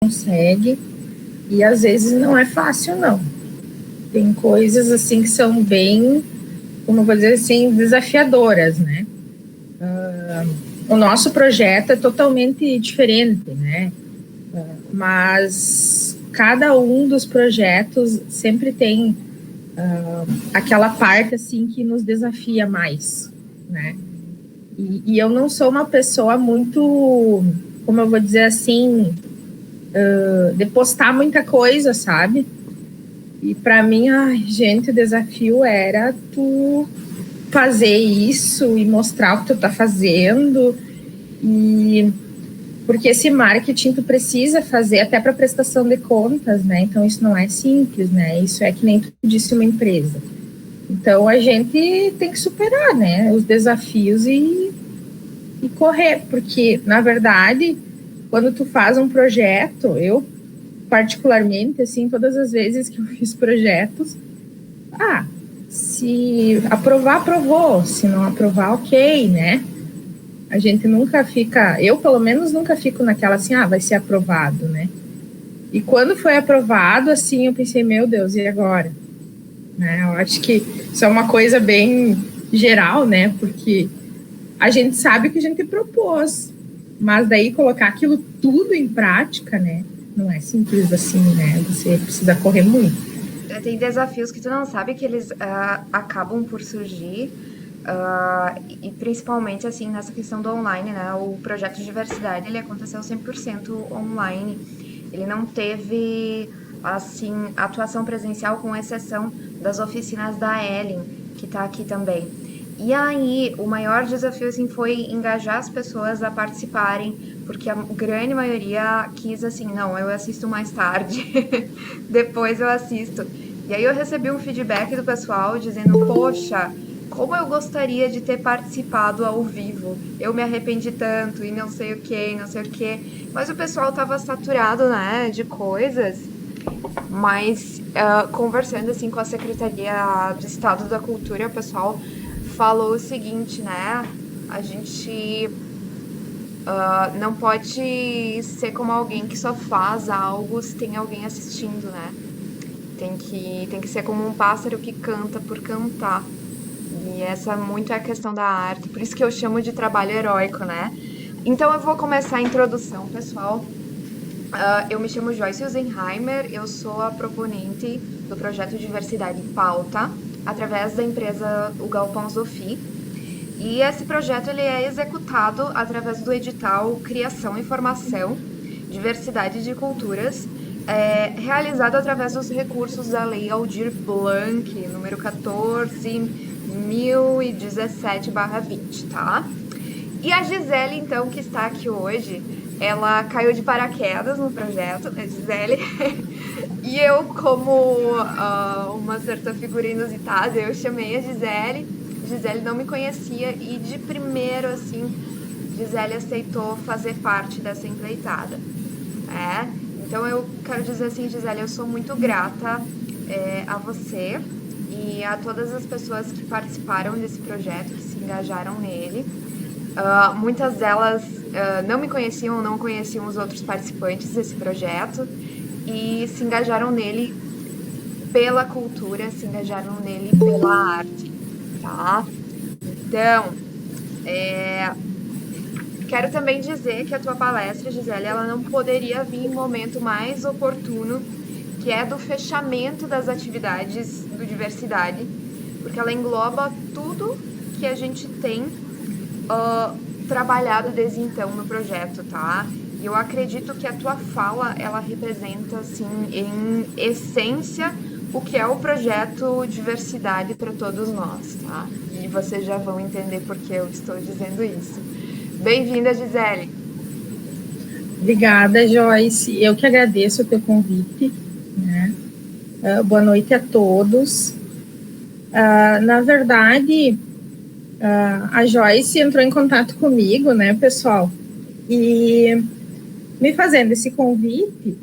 consegue, e às vezes não é fácil, não. Tem coisas assim que são bem, como eu vou dizer assim, desafiadoras, né? O nosso projeto é totalmente diferente, né? Mas cada um dos projetos sempre tem aquela parte assim que nos desafia mais, né? E eu não sou uma pessoa muito, como eu vou dizer assim, de postar muita coisa, sabe? E para mim, ai, gente, o desafio era tu fazer isso e mostrar o que tu tá fazendo. E porque esse marketing tu precisa fazer até para prestação de contas, né? Então isso não é simples, né? Isso é que nem tu disse, uma empresa. Então a gente tem que superar, né, os desafios e correr, porque na verdade, quando tu faz um projeto, eu particularmente, assim, todas as vezes que eu fiz projetos, se aprovar, aprovou, se não aprovar, ok, né? A gente nunca fica, eu pelo menos nunca fico naquela assim, vai ser aprovado, né? E quando foi aprovado, assim, eu pensei, meu Deus, e agora? Né? Eu acho que isso é uma coisa bem geral, né? Porque a gente sabe o que a gente propôs, mas daí colocar aquilo tudo em prática, né? Não é simples assim, né? Você precisa correr muito. Tem desafios que tu não sabe que eles acabam por surgir, e principalmente assim nessa questão do online, né? O projeto de diversidade ele aconteceu 100% online. Ele não teve assim atuação presencial, com exceção das oficinas da Ellen, que está aqui também. E aí, o maior desafio assim, foi engajar as pessoas a participarem, porque a grande maioria quis assim, não, eu assisto mais tarde, depois eu assisto. E aí eu recebi um feedback do pessoal dizendo, poxa, como eu gostaria de ter participado ao vivo. Eu me arrependi tanto e não sei o que, não sei o que. Mas o pessoal tava saturado, né, de coisas. Mas conversando assim com a Secretaria do Estado da Cultura, o pessoal falou o seguinte, né? A gente não pode ser como alguém que só faz algo se tem alguém assistindo, né? Tem que ser como um pássaro que canta por cantar. E essa muito é a questão da arte, por isso que eu chamo de trabalho heróico, né? Então eu vou começar a introdução, pessoal. Eu me chamo Joyce Usenheimer, eu sou a proponente do projeto Diversidade em Pauta, através da empresa O Galpão Zofi. E esse projeto ele é executado através do edital Criação e Formação, Diversidade de Culturas, realizado através dos recursos da Lei Aldir Blanc, número 14.017/20, tá? E a Gisele, então, que está aqui hoje, ela caiu de paraquedas no projeto, né, Gisele? E eu, como uma certa figura inusitada, eu chamei a Gisele. Gisele não me conhecia e de primeiro, assim, Gisele aceitou fazer parte dessa empreitada. Então eu quero dizer assim, Gisele, eu sou muito grata a você e a todas as pessoas que participaram desse projeto, que se engajaram nele. Muitas delas não me conheciam, não conheciam os outros participantes desse projeto e se engajaram nele pela cultura, se engajaram nele pela arte, tá? Então, quero também dizer que a tua palestra, Gisele, ela não poderia vir em momento mais oportuno, que é do fechamento das atividades do Diversidade, porque ela engloba tudo que a gente tem trabalhado desde então no projeto, tá? E eu acredito que a tua fala, ela representa, assim, em essência, o que é o projeto Diversidade para todos nós, tá? E vocês já vão entender por que eu estou dizendo isso. Bem-vinda, Gisele. Obrigada, Joyce. Eu que agradeço o teu convite, né? Boa noite a todos. Na verdade, a Joyce entrou em contato comigo, né, pessoal? E me fazendo esse convite,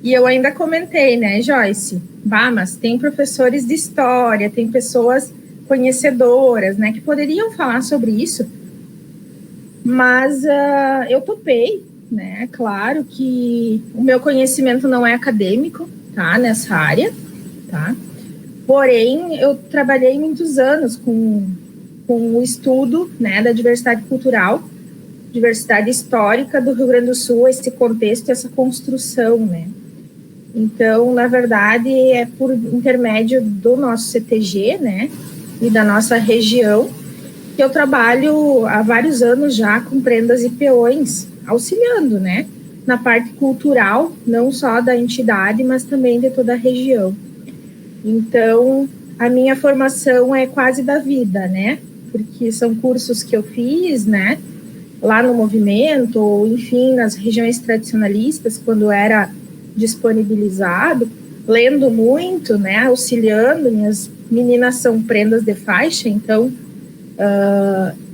e eu ainda comentei, né, Joyce? Mas tem professores de história, tem pessoas conhecedoras, né, que poderiam falar sobre isso, mas eu topei, né? Claro que o meu conhecimento não é acadêmico, tá? Nessa área, tá? Porém, eu trabalhei muitos anos com o estudo, né, da diversidade cultural, diversidade histórica do Rio Grande do Sul, esse contexto, essa construção, né? Então, na verdade, é por intermédio do nosso CTG, né, e da nossa região, que eu trabalho há vários anos já com prendas e peões, auxiliando, né, na parte cultural, não só da entidade, mas também de toda a região. Então, a minha formação é quase da vida, né, porque são cursos que eu fiz, né, lá no movimento, ou enfim, nas regiões tradicionalistas, quando era disponibilizado, lendo muito, né, auxiliando, minhas meninas são prendas de faixa, então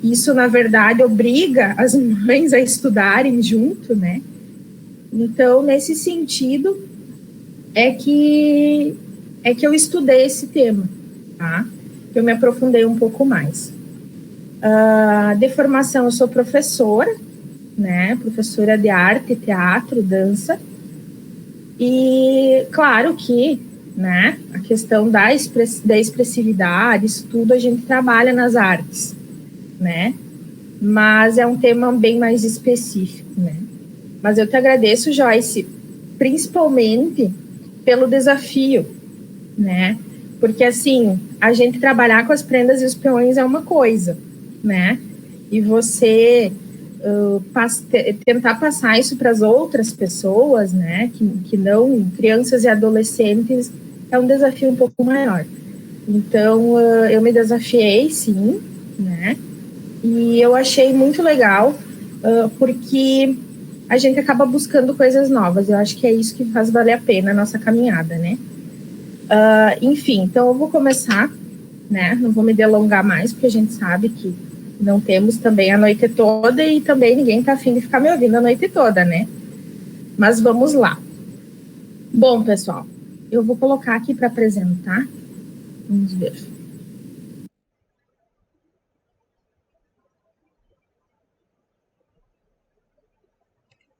isso, na verdade, obriga as mães a estudarem junto, né, então, nesse sentido, é que eu estudei esse tema, tá, eu me aprofundei um pouco mais. De formação, eu sou professora, né, professora de arte, teatro, dança, e claro que, né, a questão da expressividade, isso tudo a gente trabalha nas artes, né, mas é um tema bem mais específico, né. Mas eu te agradeço, Joyce, principalmente pelo desafio, né, porque assim, a gente trabalhar com as prendas e os peões é uma coisa, né, e você tentar passar isso para as outras pessoas, né, que não, crianças e adolescentes, é um desafio um pouco maior. Então, eu me desafiei, sim, né, e eu achei muito legal, porque a gente acaba buscando coisas novas, eu acho que é isso que faz valer a pena a nossa caminhada, né. Enfim, então eu vou começar, né, não vou me delongar mais, porque a gente sabe que não temos também a noite toda e também ninguém está afim de ficar me ouvindo a noite toda, né? Mas vamos lá. Bom, pessoal, eu vou colocar aqui para apresentar. Vamos ver.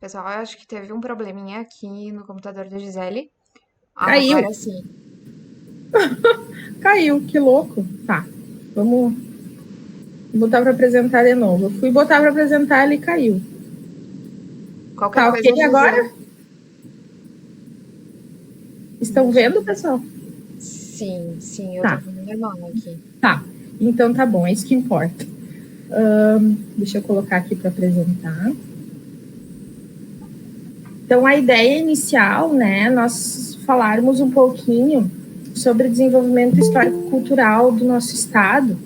Pessoal, eu acho que teve um probleminha aqui no computador da Gisele. Caiu. Agora sim. Caiu, que louco. Tá, vamos botar para apresentar de novo. Eu fui botar para apresentar, ele caiu. Qualquer Tá coisa, ok agora? Estão vendo, pessoal? Sim, eu tô Tá. vendo normal aqui. Tá, então tá bom, é isso que importa. Deixa eu colocar aqui para apresentar. Então, a ideia inicial, né, nós falarmos um pouquinho sobre o desenvolvimento histórico-cultural do nosso estado,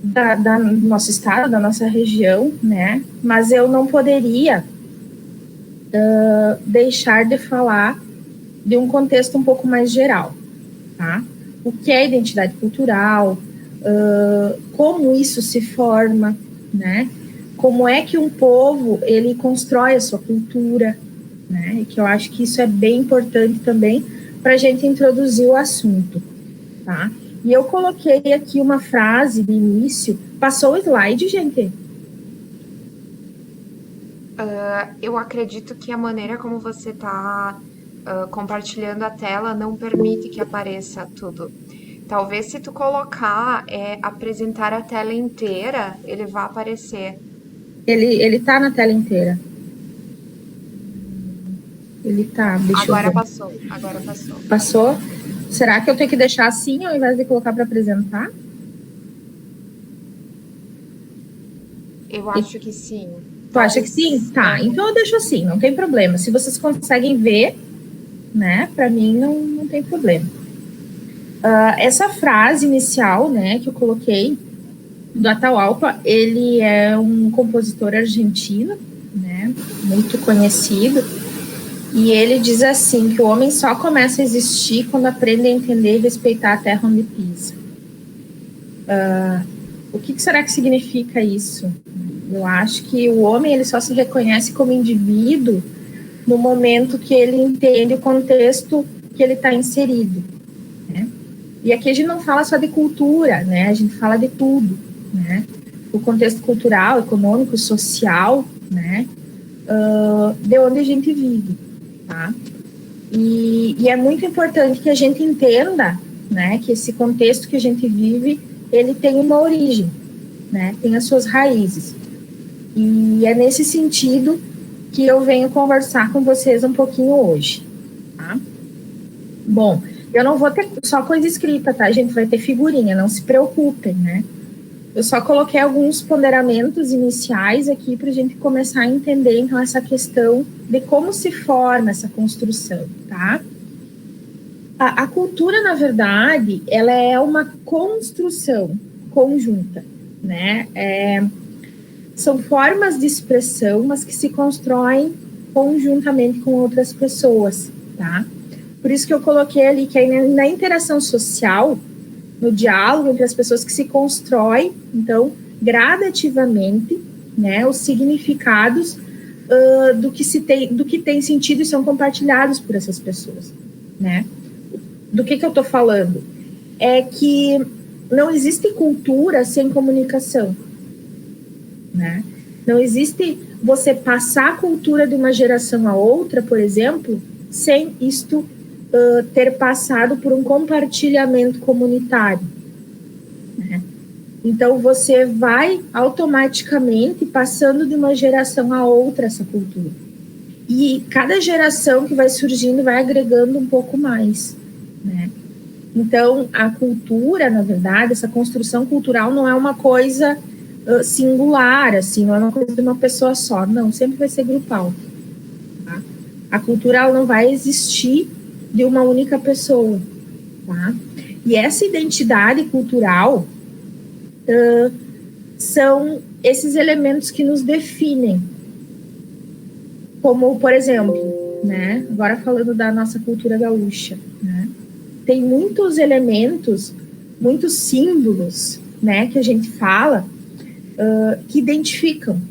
do nosso estado, da nossa região, né, mas eu não poderia deixar de falar de um contexto um pouco mais geral, tá? O que é identidade cultural, como isso se forma, né? Como é que um povo, ele constrói a sua cultura, né? E que eu acho que isso é bem importante também para a gente introduzir o assunto, tá? E eu coloquei aqui uma frase de início. Passou o slide, gente? Eu acredito que a maneira como você tá compartilhando a tela não permite que apareça tudo. Talvez se tu colocar apresentar a tela inteira, ele vai aparecer. Ele tá na tela inteira. Ele tá, deixa eu ver. Agora passou. Passou? Será que eu tenho que deixar assim ao invés de colocar para apresentar? Eu acho que sim. Tu acha que sim? Tá, então eu deixo assim, não tem problema. Se vocês conseguem ver, né, para mim não tem problema. Essa frase inicial, né, que eu coloquei, do Atahualpa, ele é um compositor argentino, né, muito conhecido, e ele diz assim, que o homem só começa a existir quando aprende a entender e respeitar a terra onde pisa. O que será que significa isso? Eu acho que o homem, ele só se reconhece como indivíduo no momento que ele entende o contexto que ele está inserido, né? E aqui a gente não fala só de cultura, né? A gente fala de tudo, né? o contexto cultural, econômico, social, né, de onde a gente vive, tá? E é muito importante que a gente entenda, né, que esse contexto que a gente vive, ele tem uma origem, né, tem as suas raízes. E é nesse sentido que eu venho conversar com vocês um pouquinho hoje, tá? Bom, eu não vou ter só coisa escrita, tá? A gente vai ter figurinha, não se preocupem, né? Eu só coloquei alguns ponderamentos iniciais aqui para a gente começar a entender, então, essa questão de como se forma essa construção, tá? A cultura, na verdade, ela é uma construção conjunta, né? São formas de expressão, mas que se constroem conjuntamente com outras pessoas, tá? Por isso que eu coloquei ali que na interação social, no diálogo entre as pessoas, que se constrói, então, gradativamente, né, os significados do que tem sentido e são compartilhados por essas pessoas, né? Do que eu estou falando? É que não existe cultura sem comunicação, né? Não existe você passar a cultura de uma geração a outra, por exemplo, sem isto ter passado por um compartilhamento comunitário, né? Então, você vai automaticamente passando de uma geração a outra essa cultura. E cada geração que vai surgindo vai agregando um pouco mais, né? Então, a cultura, na verdade, essa construção cultural não é uma coisa singular, assim, não é uma coisa de uma pessoa só, não, sempre vai ser grupal, tá? A cultura, ela não vai existir de uma única pessoa, tá? E essa identidade cultural são esses elementos que nos definem, como, por exemplo, né, agora falando da nossa cultura gaúcha, né, tem muitos elementos, muitos símbolos, né, que a gente fala, que identificam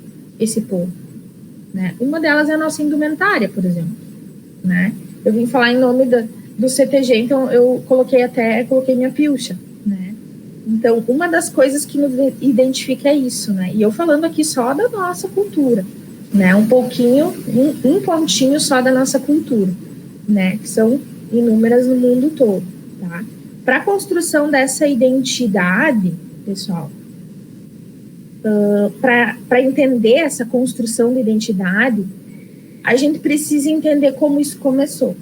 esse povo, né? Uma delas é a nossa indumentária, por exemplo, né? Eu vim falar em nome do CTG, então eu coloquei minha pilcha, né? Então, uma das coisas que nos identifica é isso, né? E eu falando aqui só da nossa cultura, né? Um pontinho só da nossa cultura, né? Que são inúmeras no mundo todo, tá? Para a construção dessa identidade, pessoal, para entender essa construção de identidade, a gente precisa entender como isso começou,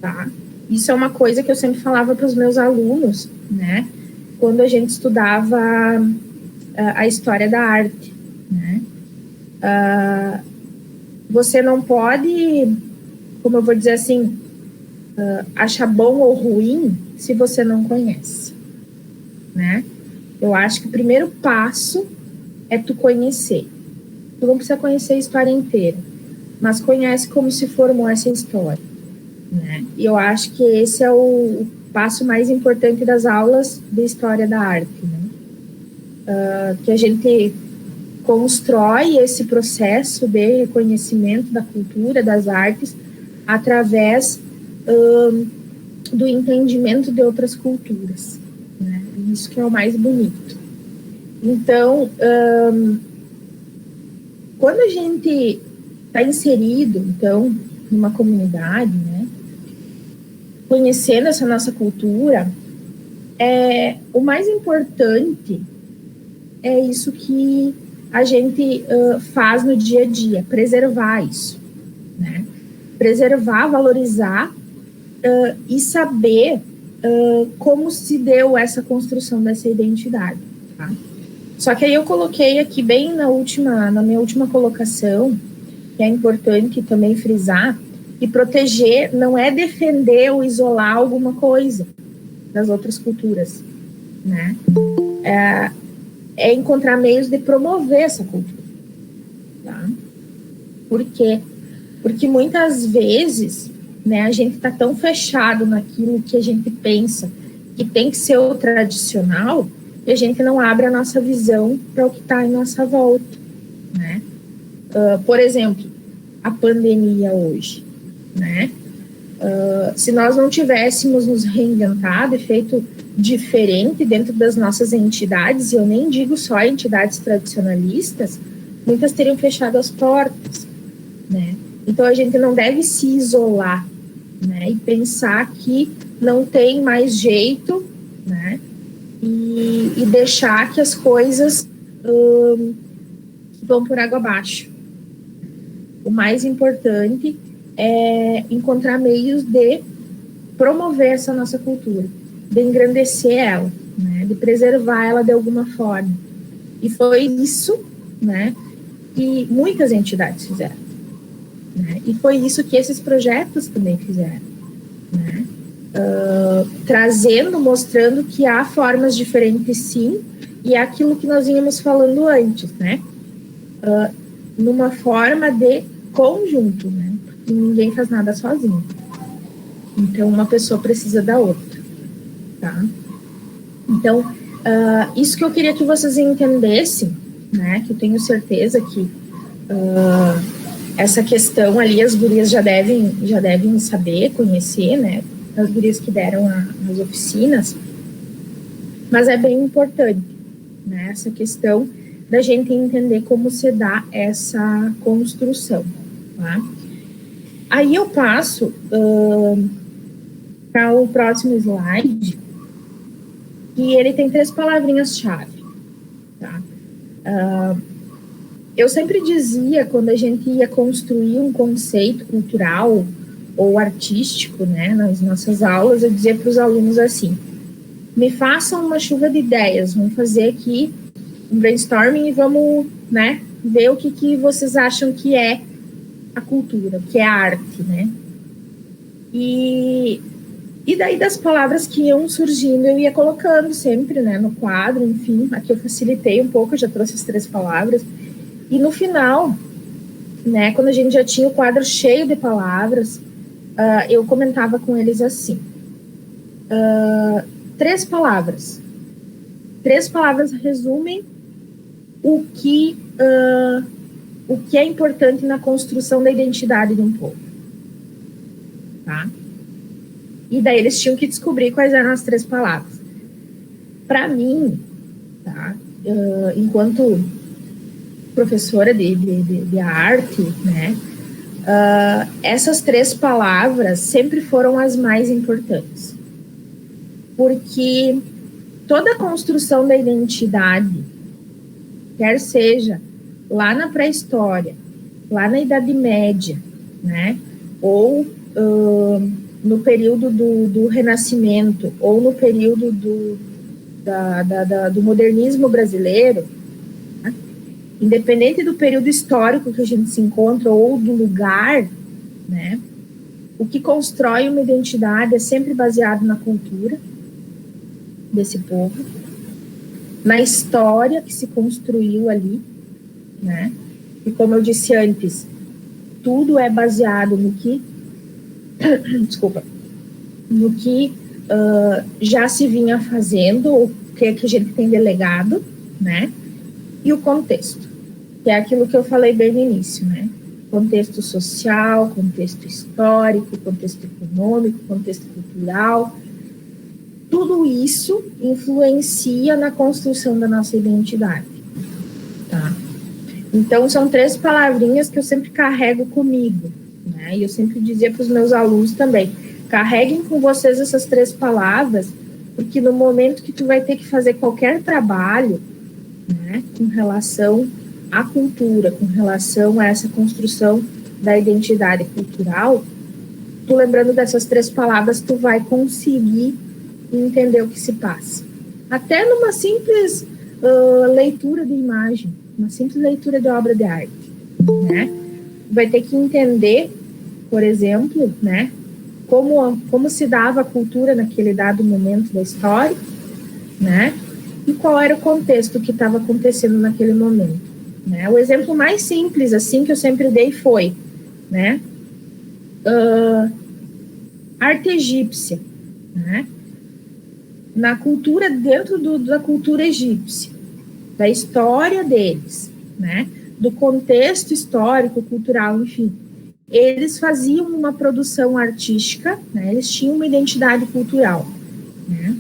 tá? Isso é uma coisa que eu sempre falava para os meus alunos, né? Quando a gente estudava a história da arte, né? Você não pode, como eu vou dizer assim, achar bom ou ruim se você não conhece, né? Eu acho que o primeiro passo é tu conhecer. Tu não precisa conhecer a história inteira, mas conhece como se formou essa história, né? E eu acho que esse é o passo mais importante das aulas de história da arte, né? Que a gente constrói esse processo de reconhecimento da cultura, das artes, através do entendimento de outras culturas, né? Isso que é o mais bonito. Então, quando a gente está inserido, então, numa comunidade, né, conhecendo essa nossa cultura, o mais importante é isso que a gente faz no dia a dia, preservar isso, né? Preservar, valorizar e saber como se deu essa construção dessa identidade, tá? Só que aí eu coloquei aqui bem na minha última colocação, que é importante também frisar, que proteger não é defender ou isolar alguma coisa das outras culturas, né? É encontrar meios de promover essa cultura, tá? Por quê? Porque muitas vezes, né, a gente está tão fechado naquilo que a gente pensa que tem que ser o tradicional, que a gente não abre a nossa visão para o que está em nossa volta, né? Por exemplo, a pandemia hoje, né? Se nós não tivéssemos nos reinventado e feito diferente dentro das nossas entidades, e eu nem digo só entidades tradicionalistas, muitas teriam fechado as portas, né? Então, a gente não deve se isolar, né? E pensar que não tem mais jeito, né? E deixar que as coisas vão por água abaixo. O mais importante é encontrar meios de promover essa nossa cultura, de engrandecer ela, né? De preservar ela de alguma forma. E foi isso, né, que muitas entidades fizeram, né? E foi isso que esses projetos também fizeram, né? Trazendo, mostrando que há formas diferentes, sim, e é aquilo que nós vínhamos falando antes, né? Numa forma de conjunto, né? Porque ninguém faz nada sozinho. Então, uma pessoa precisa da outra, tá? Então, isso que eu queria que vocês entendessem, né? Que eu tenho certeza que essa questão ali as gurias já devem saber, conhecer, né? As gurias que deram as oficinas, mas é bem importante, né? Essa questão da gente entender como se dá essa construção, tá? Aí eu passo para o próximo slide, e ele tem 3 palavrinhas-chave, tá? Eu sempre dizia, quando a gente ia construir um conceito cultural ou artístico, né, nas nossas aulas, eu dizia para os alunos assim: me façam uma chuva de ideias, vamos fazer aqui um brainstorming e vamos, né, ver o que vocês acham que é a cultura, que é a arte, né? E daí das palavras que iam surgindo, eu ia colocando sempre, né, no quadro, enfim. Aqui eu facilitei um pouco, eu já trouxe as 3 palavras. E no final, né, quando a gente já tinha o quadro cheio de palavras, eu comentava com eles assim: 3 palavras. 3 palavras resumem o que é importante na construção da identidade de um povo, tá? E daí eles tinham que descobrir quais eram as 3 palavras. Para mim, tá? Enquanto professora de arte, né? Essas 3 palavras sempre foram as mais importantes, porque toda a construção da identidade, quer seja lá na pré-história, lá na Idade Média, né? Ou no período do Renascimento, ou no período do modernismo brasileiro, né? Independente do período histórico que a gente se encontra ou do lugar, né? O que constrói uma identidade é sempre baseado na cultura desse povo, na história que se construiu ali, né? E como eu disse antes, tudo é baseado no que no que já se vinha fazendo, o que a gente tem delegado, né? E o contexto, que é aquilo que eu falei bem no início, né? Contexto social, contexto histórico, contexto econômico, contexto cultural. Tudo isso influencia na construção da nossa identidade, tá? Então, são 3 palavrinhas que eu sempre carrego comigo, né? E eu sempre dizia para os meus alunos também: carreguem com vocês essas 3 palavras, porque no momento que tu vai ter que fazer qualquer trabalho, né, com relação à cultura, com relação a essa construção da identidade cultural, tu lembrando dessas 3 palavras, tu vai conseguir entender o que se passa. Até numa simples leitura de imagem, uma simples leitura de obra de arte, né? Vai ter que entender, por exemplo, né, como se dava a cultura naquele dado momento da história, né? E qual era o contexto que estava acontecendo naquele momento, né? O exemplo mais simples, assim, que eu sempre dei foi, né, arte egípcia, né? Na cultura, dentro da cultura egípcia, da história deles, né? Do contexto histórico, cultural, enfim. eles faziam uma produção artística, né? Eles tinham uma identidade cultural, né?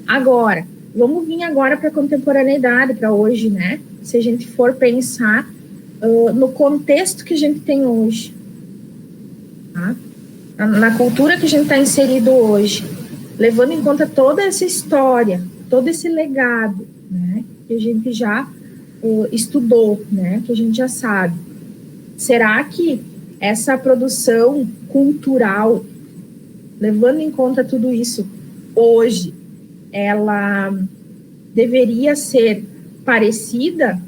Agora, vamos vir agora para a contemporaneidade, para hoje, né? Se a gente for pensar no contexto que a gente tem hoje, tá? Na cultura que a gente está inserido hoje, levando em conta toda essa história, todo esse legado, né? Que a gente já estudou, né? Que a gente já sabe. Será que essa produção cultural, levando em conta tudo isso, hoje, ela deveria ser parecida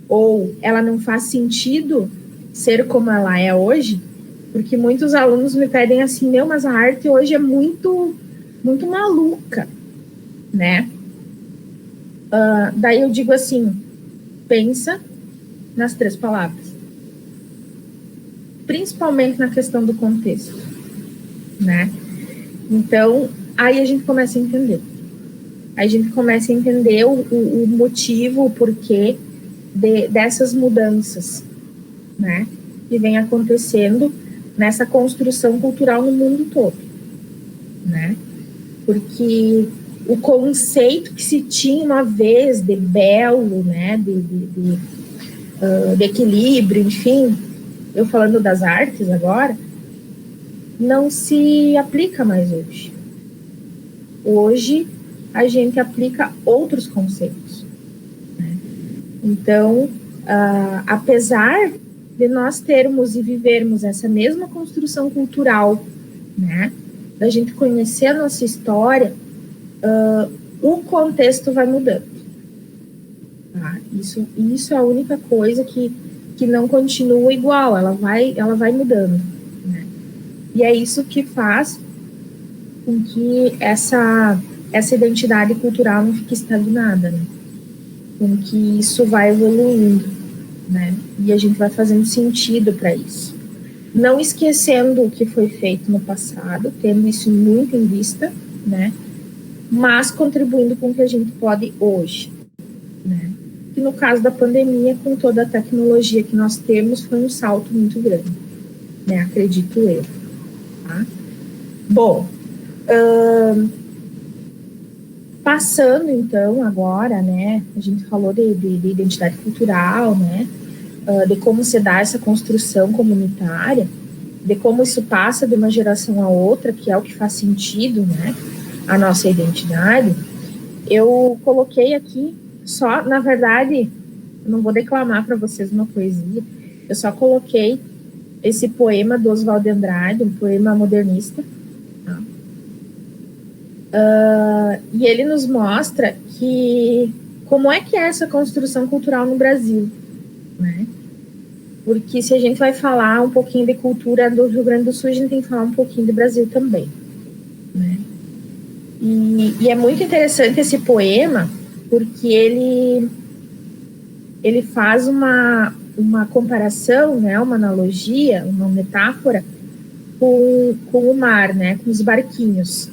ou ela não faz sentido ser como ela é hoje? Porque muitos alunos me pedem assim, mas a arte hoje é muito, muito maluca, né? Daí eu digo assim, pensa nas 3 palavras. Principalmente na questão do contexto, né? Então, aí a gente começa a entender. Aí a gente começa a entender o motivo, o porquê dessas mudanças, né? Que vem acontecendo nessa construção cultural no mundo todo, né? Porque o conceito que se tinha uma vez de belo, né? De equilíbrio, enfim, eu falando das artes agora, não se aplica mais hoje. Hoje, a gente aplica outros conceitos, né? Então, apesar de nós termos e vivermos essa mesma construção cultural, né, da gente conhecer a nossa história, o contexto vai mudando. Tá? Isso é a única coisa que não continua igual, ela vai mudando, né? E é isso que faz com que essa identidade cultural não fique estagnada, né? Com que isso vai evoluindo, né? E a gente vai fazendo sentido para isso. Não esquecendo o que foi feito no passado, tendo isso muito em vista, né? Mas contribuindo com o que a gente pode hoje, né? Que no caso da pandemia, com toda a tecnologia que nós temos, foi um salto muito grande, né? Acredito eu. Tá? Bom, passando então agora, né? A gente falou de identidade cultural, né? De como se dá essa construção comunitária, de como isso passa de uma geração a outra, que é o que faz sentido, né? A nossa identidade. Eu coloquei aqui só, na verdade, eu não vou declamar para vocês uma poesia, eu só coloquei esse poema do Oswald de Andrade, um poema modernista, tá? E ele nos mostra que como é que é essa construção cultural no Brasil, né? Porque se a gente vai falar um pouquinho de cultura do Rio Grande do Sul, a gente tem que falar um pouquinho do Brasil também, né? E é muito interessante esse poema, porque ele faz uma comparação, né, uma analogia, uma metáfora com o mar, né, com os barquinhos.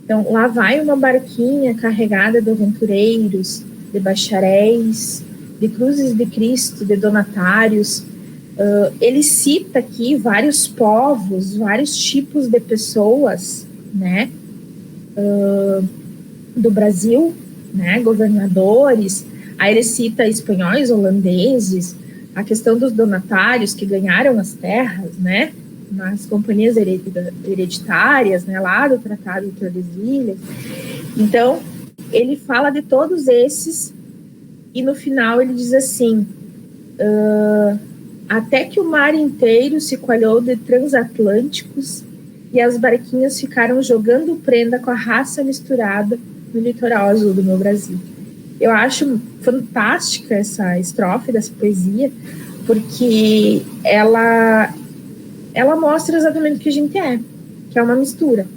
Então, lá vai uma barquinha carregada de aventureiros, de bacharéis, de cruzes de Cristo, de donatários. Ele cita aqui vários povos, vários tipos de pessoas, né, do Brasil, né, governadores. Aí ele cita espanhóis, holandeses, a questão dos donatários que ganharam as terras, né, nas companhias hereditárias, né, lá do Tratado de Tordesilhas. Então, ele fala de todos esses e no final ele diz assim, até que o mar inteiro se coalhou de transatlânticos e as barquinhas ficaram jogando prenda com a raça misturada no litoral azul do meu Brasil. Eu acho fantástica essa estrofe dessa poesia, porque ela mostra exatamente o que a gente é, que é uma mistura,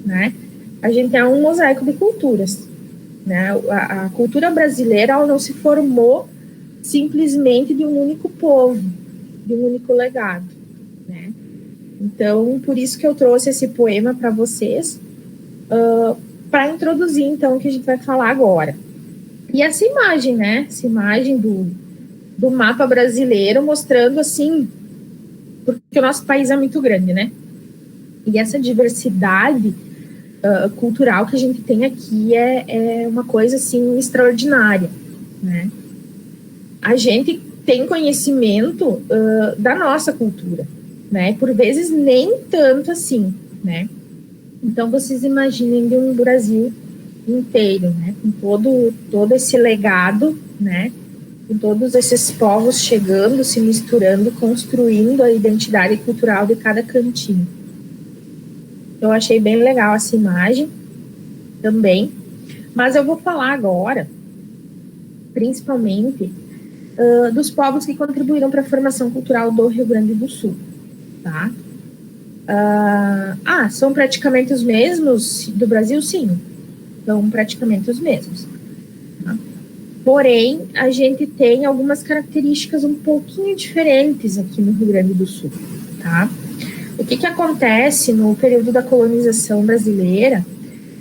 né? A gente é um mosaico de culturas, né? A cultura brasileira, ela não se formou simplesmente de um único povo, de um único legado, né? Então, por isso que eu trouxe esse poema para vocês, para introduzir, então, o que a gente vai falar agora. E essa imagem, né? Essa imagem do mapa brasileiro mostrando, assim, Porque o nosso país é muito grande, né? E essa diversidade cultural que a gente tem aqui é uma coisa, assim, extraordinária, né? A gente tem conhecimento da nossa cultura, né? Por vezes nem tanto assim, né? Então vocês imaginem de um Brasil inteiro, né? Com todo esse legado, né? Com todos esses povos chegando, se misturando, construindo a identidade cultural de cada cantinho. Eu achei bem legal essa imagem também, mas eu vou falar agora, principalmente, dos povos que contribuíram para a formação cultural do Rio Grande do Sul, tá? São praticamente os mesmos do Brasil? Sim, são praticamente os mesmos. Tá? Porém, a gente tem algumas características um pouquinho diferentes aqui no Rio Grande do Sul, tá? O que acontece no período da colonização brasileira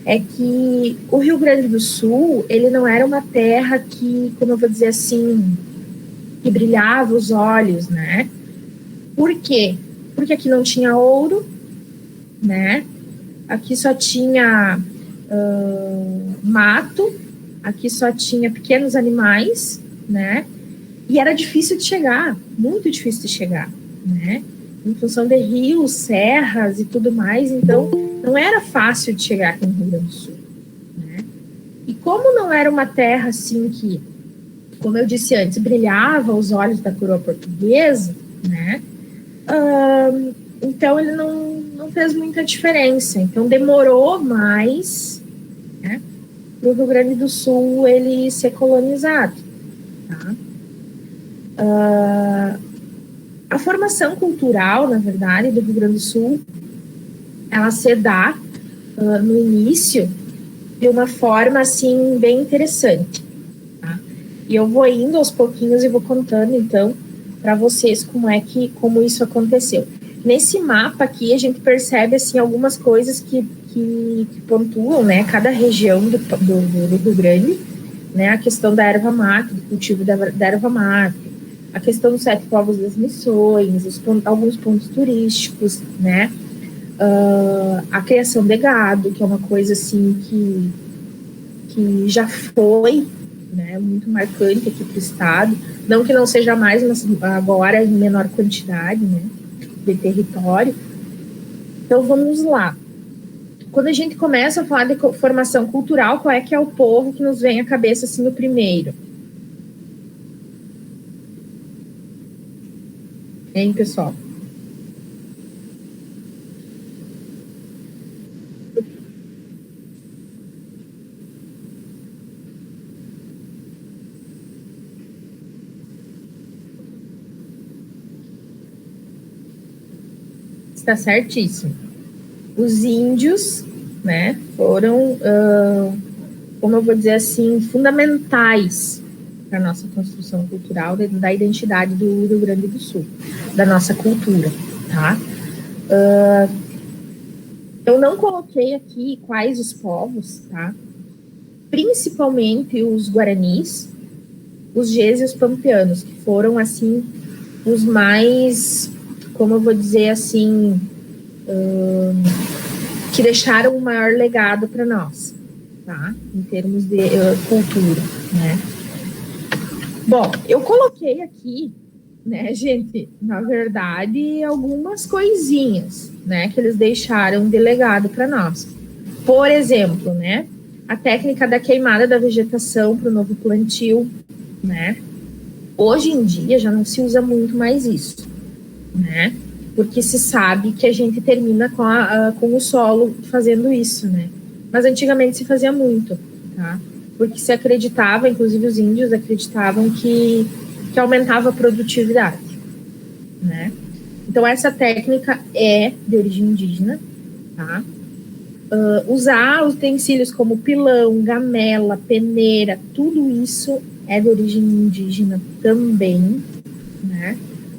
é que o Rio Grande do Sul, ele não era uma terra que, como eu vou dizer assim, que brilhava os olhos, né? Por quê? Porque aqui não tinha ouro, né? Aqui só tinha mato, aqui só tinha pequenos animais, né? E era difícil de chegar, muito difícil de chegar, né? Em função de rios, serras e tudo mais, então não era fácil de chegar aqui no Rio Grande do Sul, né? E como não era uma terra assim que, como eu disse antes, brilhava os olhos da coroa portuguesa, né? Então ele não fez muita diferença. Então demorou mais, né, para o Rio Grande do Sul ele ser colonizado, tá? A formação cultural, na verdade, do Rio Grande do Sul, ela se dá no início de uma forma, assim, bem interessante, tá? E eu vou indo aos pouquinhos e vou contando, então, para vocês como isso aconteceu. Nesse mapa aqui, a gente percebe, assim, algumas coisas que pontuam, né, cada região do Rio Grande, né, a questão da erva mate, do cultivo da erva mate, a questão dos 7 povos das missões, alguns pontos turísticos, né, a criação de gado, que é uma coisa assim que já foi, né, muito marcante aqui para o estado, não que não seja mais, mas agora em menor quantidade, né, de território. Então vamos lá. Quando a gente começa a falar de formação cultural, qual é que é o povo que nos vem à cabeça assim no primeiro? Hein, pessoal? Está certíssimo. Os índios, né, foram, como eu vou dizer assim, fundamentais para a nossa construção cultural, da identidade do Rio Grande do Sul, da nossa cultura, tá? Eu não coloquei aqui quais os povos, tá? Principalmente os guaranis, os gés e os pampeanos, que foram, assim, os mais, como eu vou dizer assim, que deixaram o maior legado para nós, tá? Em termos de cultura, né? Bom, eu coloquei aqui, né, gente, na verdade, algumas coisinhas, né, que eles deixaram de legado para nós. Por exemplo, né, a técnica da queimada da vegetação para o novo plantio, né? Hoje em dia já não se usa muito mais isso, né? Porque se sabe que a gente termina com o solo fazendo isso, né? Mas antigamente se fazia muito, tá? Porque se acreditava, inclusive os índios acreditavam que aumentava a produtividade, né? Então essa técnica é de origem indígena, tá? Usar utensílios como pilão, gamela, peneira, tudo isso é de origem indígena também, né?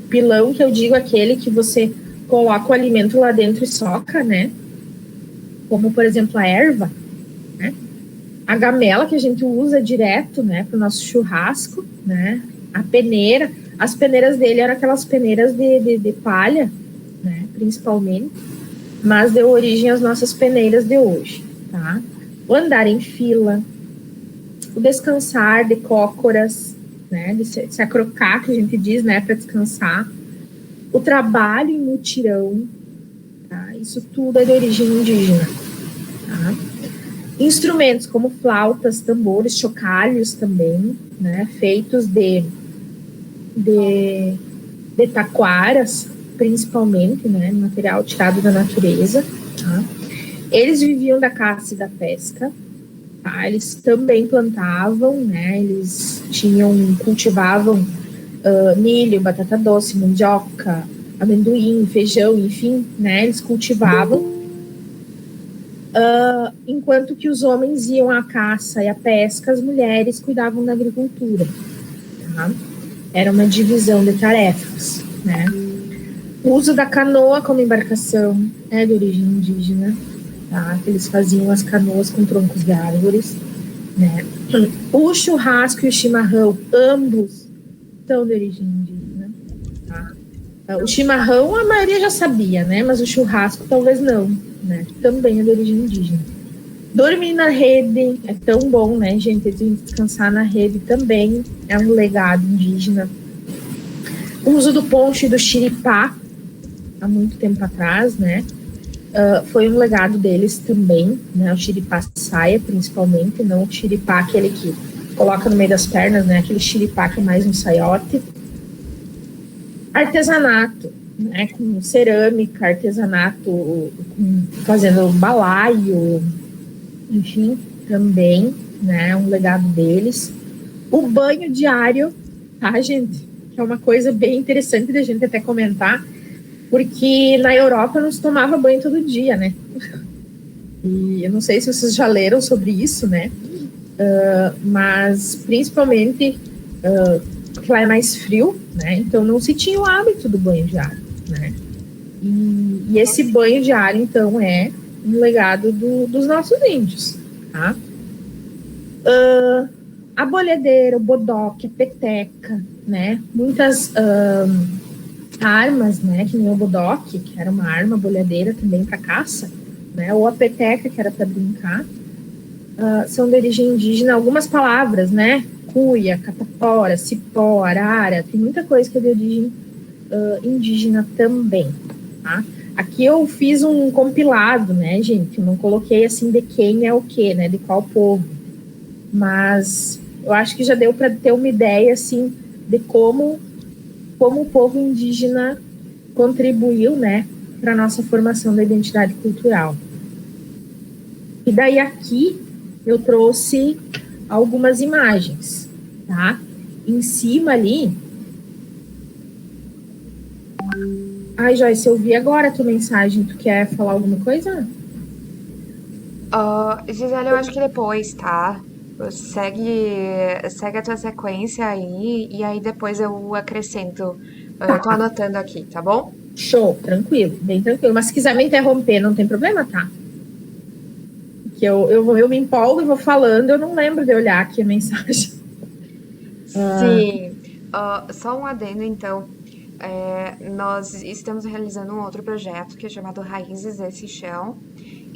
Pilão, que eu digo, aquele que você coloca o alimento lá dentro e soca, né? Como, por exemplo, a erva, né? A gamela, que a gente usa direto, né, para o nosso churrasco, né? A peneira. As peneiras dele eram aquelas peneiras de palha, principalmente, mas deu origem às nossas peneiras de hoje, tá? O andar em fila, o descansar de cócoras, né, de se acrocar, que a gente diz, né, para descansar, o trabalho em mutirão, tá? Isso tudo é de origem indígena, tá? Instrumentos como flautas, tambores, chocalhos também, né, feitos de taquaras, principalmente, né, material tirado da natureza, tá? Eles viviam da caça e da pesca, tá? Eles também plantavam, né, eles cultivavam milho, batata doce, mandioca, amendoim, feijão, enfim, né, eles cultivavam, enquanto que os homens iam à caça e à pesca, as mulheres cuidavam da agricultura, tá? Era uma divisão de tarefas, né? O uso da canoa como embarcação é de origem indígena, tá? Eles faziam as canoas com troncos de árvores, né? O churrasco e o chimarrão, ambos são de origem indígena, tá? O chimarrão a maioria já sabia, né? Mas o churrasco talvez não, né? Também é de origem indígena. Dormir na rede é tão bom, né, gente? Descansar na rede também é um legado indígena. O uso do poncho e do xiripá, há muito tempo atrás, né? Foi um legado deles também, né? O xiripá saia, principalmente, não o xiripá, aquele que coloca no meio das pernas, né? Aquele xiripá que é mais um saiote. Artesanato, né? Com cerâmica, artesanato, fazendo balaio, enfim, também, né? Um legado deles. O banho diário, tá, gente? Que é uma coisa bem interessante da gente até comentar, porque na Europa não se tomava banho todo dia, né? E eu não sei se vocês já leram sobre isso, né? Mas principalmente porque lá é mais frio, né? Então não se tinha o hábito do banho diário, né? E esse banho diário, então, é um legado dos nossos índios, tá? A bolhadeira, o bodoque, a peteca, né? Muitas armas, né? Que nem o bodoque, que era uma arma bolhadeira também para caça, né? Ou a peteca, que era para brincar, são de origem indígena. Algumas palavras, né? Cuia, catapora, cipó, arara, tem muita coisa que é de origem indígena também, tá? Aqui eu fiz um compilado, né, gente? Eu não coloquei assim de quem é o que, né? De qual povo. Mas eu acho que já deu para ter uma ideia, assim, de como o povo indígena contribuiu, né, para a nossa formação da identidade cultural. E daí aqui eu trouxe algumas imagens, tá? Em cima ali. Ai, Joyce, eu vi agora a tua mensagem. Tu quer falar alguma coisa? Gisele, eu acho que depois, tá? Segue a tua sequência aí, e aí depois eu acrescento. Eu tô anotando aqui, tá bom? Show, tranquilo, bem tranquilo. Mas se quiser me interromper, não tem problema, tá? Que eu me empolgo e vou falando, eu não lembro de olhar aqui a mensagem. Sim. Só um adendo, então. Nós estamos realizando um outro projeto que é chamado Raízes desse Chão.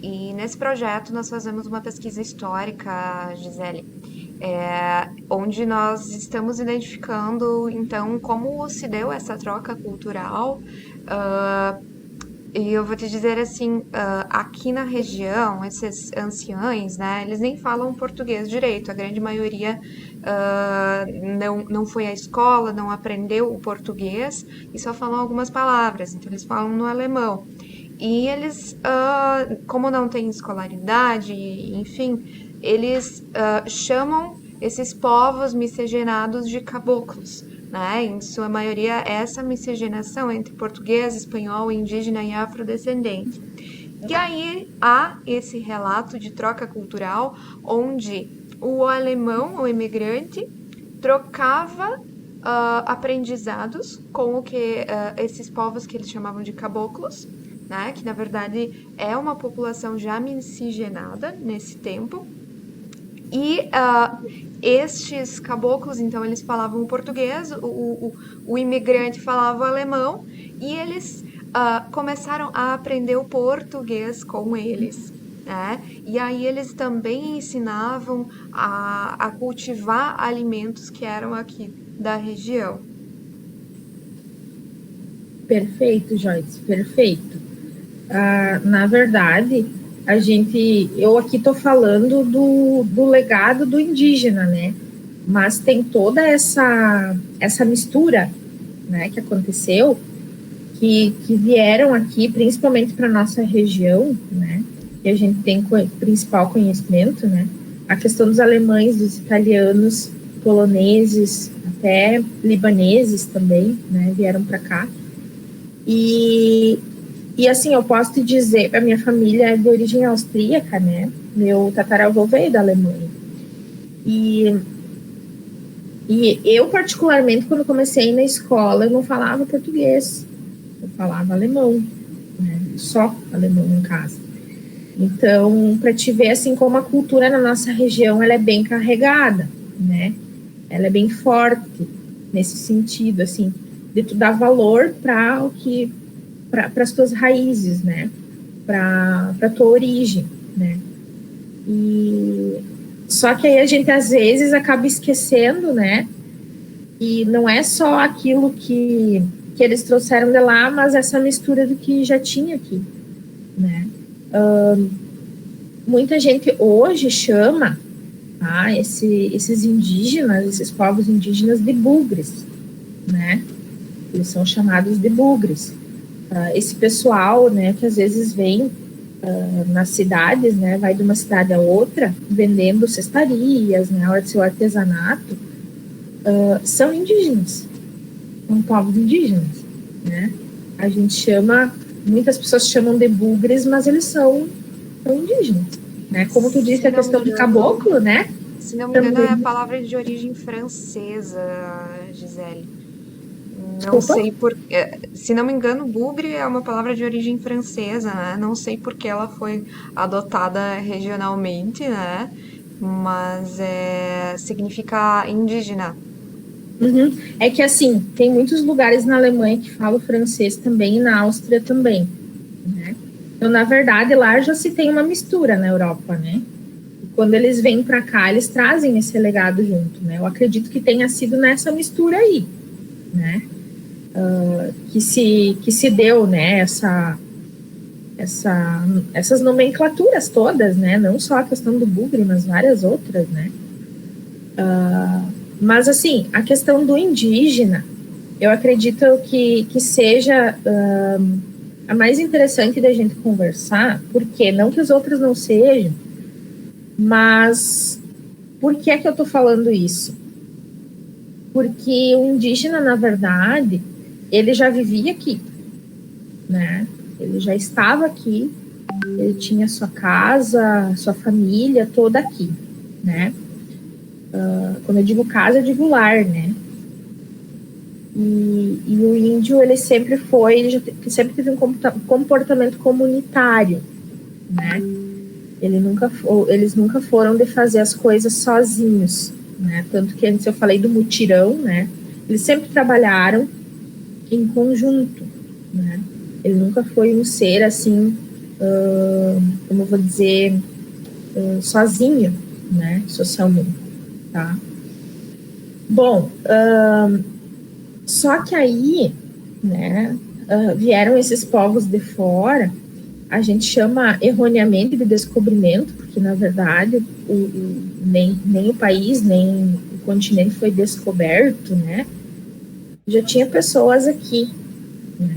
E nesse projeto nós fazemos uma pesquisa histórica, Gisele, onde nós estamos identificando, então, como se deu essa troca cultural. E eu vou te dizer assim, aqui na região, esses anciães, né, eles nem falam português direito. A grande maioria não foi à escola, não aprendeu o português e só falam algumas palavras. Então, eles falam no alemão. E eles, como não têm escolaridade, enfim, eles chamam esses povos miscigenados de caboclos, né? Em sua maioria, essa miscigenação entre português, espanhol, indígena e afrodescendente. E aí há esse relato de troca cultural, onde o alemão, o imigrante, trocava aprendizados com o que esses povos que eles chamavam de caboclos, né? Que na verdade é uma população já miscigenada nesse tempo. E estes caboclos, então, eles falavam português, o imigrante falava alemão, e eles começaram a aprender o português com eles, né? E aí eles também ensinavam a cultivar alimentos que eram aqui da região. Perfeito, Joyce, perfeito. Na verdade, eu aqui estou falando do legado do indígena, né? Mas tem toda essa mistura, né, que aconteceu, que vieram aqui, principalmente para nossa região, né? Que a gente tem principal conhecimento, né? A questão dos alemães, dos italianos, poloneses, até libaneses também, né? Vieram para cá. E assim, eu posso te dizer, a minha família é de origem austríaca, né? Meu tataravô veio da Alemanha. E eu, particularmente, quando comecei na escola, eu não falava português. Eu falava alemão, né? Só alemão em casa. Então, para te ver, assim, como a cultura na nossa região, ela é bem carregada, né? Ela é bem forte nesse sentido, assim, de tu dar valor para as tuas raízes, né? Para a tua origem, né? E só que aí a gente às vezes acaba esquecendo, né? E não é só aquilo que eles trouxeram de lá, mas essa mistura do que já tinha aqui, né? Muita gente hoje chama esses indígenas, esses povos indígenas de bugres, né? Eles são chamados de bugres. Esse pessoal, né, que às vezes vem nas cidades, né, vai de uma cidade a outra, vendendo cestarias, né, seu artesanato, são indígenas, são povos indígenas, né? A gente chama, muitas pessoas chamam de bugres, mas eles são indígenas, né? Como tu disse, a questão de caboclo, né? Se não me engano, é a palavra de origem francesa, Gisele. Não sei por... Se não me engano, bugre é uma palavra de origem francesa, né? Não sei por que ela foi adotada regionalmente, né? Mas significa indígena. Uhum. É que, assim, tem muitos lugares na Alemanha que falam francês também, e na Áustria também, né? Então, na verdade, lá já se tem uma mistura na Europa, né? E quando eles vêm para cá, eles trazem esse legado junto, né? Eu acredito que tenha sido nessa mistura aí, né? Que se deu, né? Essas nomenclaturas todas, né? Não só a questão do bugre, mas várias outras, né? Mas, assim, a questão do indígena, eu acredito que seja a mais interessante da gente conversar, porque não que as outras não sejam, mas por que é que eu estou falando isso? Porque o indígena, na verdade, ele já vivia aqui, né? Ele já estava aqui, ele tinha sua casa, sua família toda aqui, né? Quando eu digo casa, eu digo lar, né? E o índio, ele sempre teve um comportamento comunitário, né? Eles nunca foram de fazer as coisas sozinhos, né? Tanto que antes eu falei do mutirão, né? Eles sempre trabalharam em conjunto, né? Ele nunca foi um ser assim, como eu vou dizer, sozinho, né? Socialmente, tá? Bom, só que aí, né? Vieram esses povos de fora. A gente chama erroneamente de descobrimento, porque na verdade nem o país, nem o continente foi descoberto, né? Já tinha pessoas aqui, né?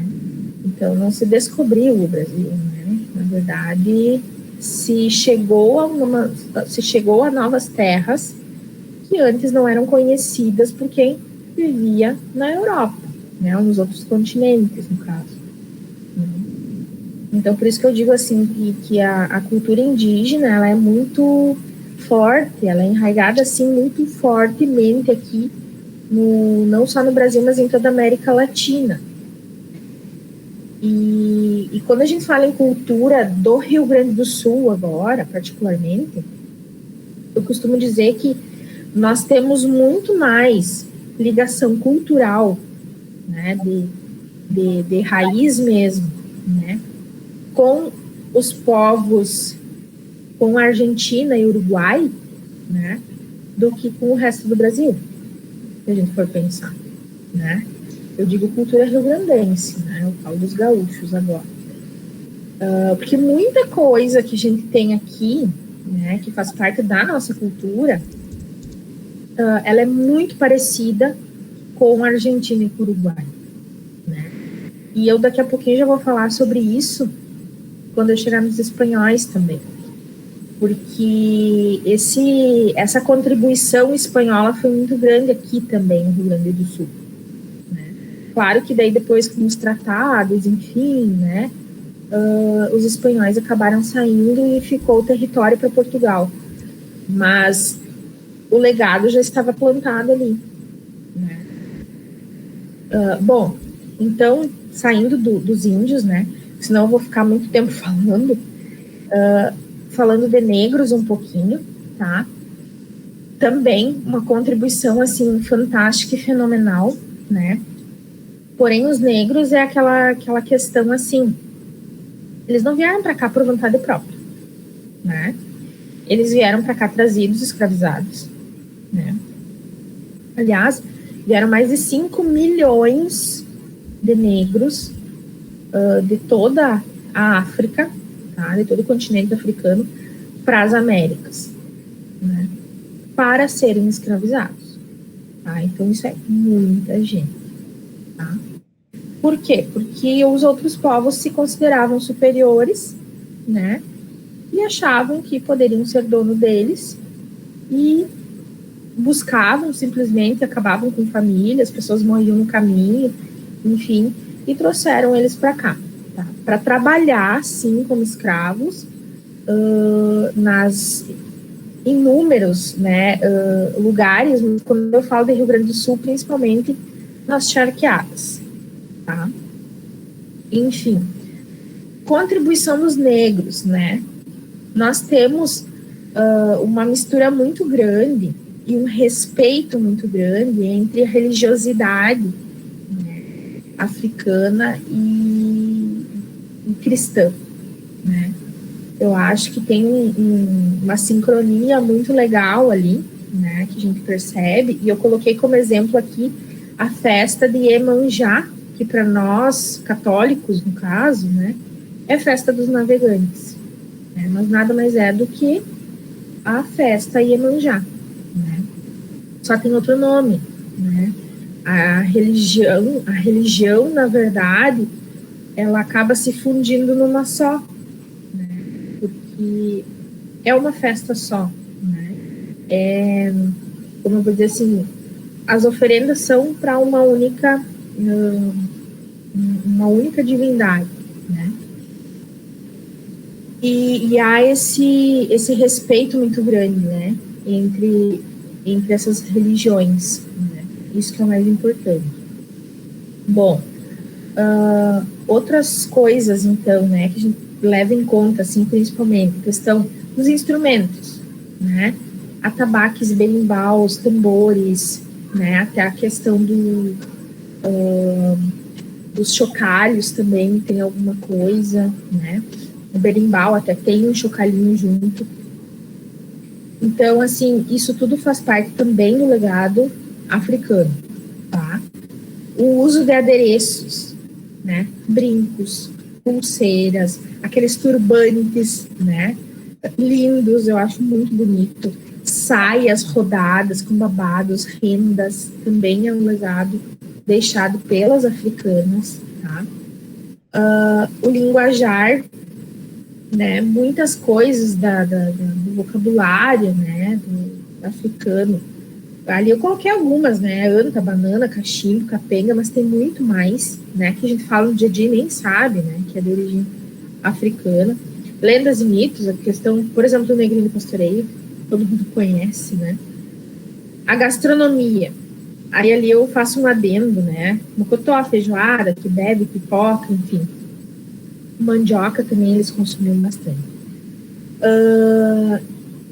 Então não se descobriu o Brasil, né? Na verdade, se chegou a novas terras que antes não eram conhecidas por quem vivia na Europa, né? Ou nos outros continentes, no caso. Então, por isso que eu digo assim, que a cultura indígena, ela é muito forte, ela é enraizada assim muito fortemente aqui, não só no Brasil, mas em toda a América Latina. E quando a gente fala em cultura do Rio Grande do Sul agora, particularmente, eu costumo dizer que nós temos muito mais ligação cultural, né, de raiz mesmo, né, com os povos, com a Argentina e Uruguai, né, do que com o resto do Brasil, se a gente for pensar, né. Eu digo cultura rio-grandense, né, eu falo dos gaúchos agora. Porque muita coisa que a gente tem aqui, né, que faz parte da nossa cultura, ela é muito parecida com a Argentina e com o Uruguai, né? E eu daqui a pouquinho já vou falar sobre isso quando eu chegar nos espanhóis também, porque essa contribuição espanhola foi muito grande aqui também no Rio Grande do Sul, né? Claro que daí depois com os tratados, enfim, né, os espanhóis acabaram saindo e ficou o território para Portugal, mas o legado já estava plantado ali, né? Bom, então, saindo dos índios, né, senão eu vou ficar muito tempo falando de negros um pouquinho, tá? Também uma contribuição, assim, fantástica e fenomenal, né? Porém, os negros é aquela questão, assim, eles não vieram para cá por vontade própria, né? Eles vieram para cá trazidos, escravizados, né? Aliás, vieram mais de 5 milhões de negros de toda a África, tá? De todo o continente africano, para as Américas, né? Para serem escravizados, tá? Então, isso é muita gente, tá? Por quê? Porque os outros povos se consideravam superiores, né? E achavam que poderiam ser dono deles e buscavam simplesmente, acabavam com família, as pessoas morriam no caminho, enfim, e trouxeram eles para cá, tá? Para trabalhar, sim, como escravos, nas inúmeros, né, lugares, quando eu falo de Rio Grande do Sul, principalmente nas charqueadas, tá? Enfim, contribuição dos negros, né? Nós temos uma mistura muito grande e um respeito muito grande entre a religiosidade, né, africana e cristã, né? Eu acho que tem uma sincronia muito legal ali, né, que a gente percebe, e eu coloquei como exemplo aqui a festa de Iemanjá, que para nós, católicos, no caso, né, é a festa dos navegantes, né, mas nada mais é do que a festa Iemanjá, né? Só tem outro nome, né? A religião, na verdade, ela acaba se fundindo numa só, né? Porque é uma festa só, né? Como eu vou dizer assim, as oferendas são para uma única divindade, né? E há esse respeito muito grande, né, entre essas religiões, né? Isso que é o mais importante. Bom, outras coisas, então, né, que a gente leva em conta, assim, principalmente, a questão dos instrumentos, né, atabaques, berimbaus, tambores, né, até a questão dos chocalhos também tem alguma coisa, né, o berimbau até tem um chocalhinho junto. Então, assim, isso tudo faz parte também do legado africano, tá? O uso de adereços, né? Brincos, pulseiras, aqueles turbantes, né? Lindos, eu acho muito bonito. Saias rodadas com babados, rendas, também é um legado deixado pelas africanas, tá? O linguajar, né, muitas coisas do vocabulário, né, do africano. Ali eu coloquei algumas, né, anta, banana, cachimbo, capenga, mas tem muito mais, né, que a gente fala no dia a dia e nem sabe, né, que é de origem africana. Lendas e mitos, a questão, por exemplo, do negrinho do pastoreio, todo mundo conhece, né. A gastronomia, aí ali eu faço um adendo, né, mocotó, feijoada, que bebe, pipoca, enfim. Mandioca também eles consumiam bastante.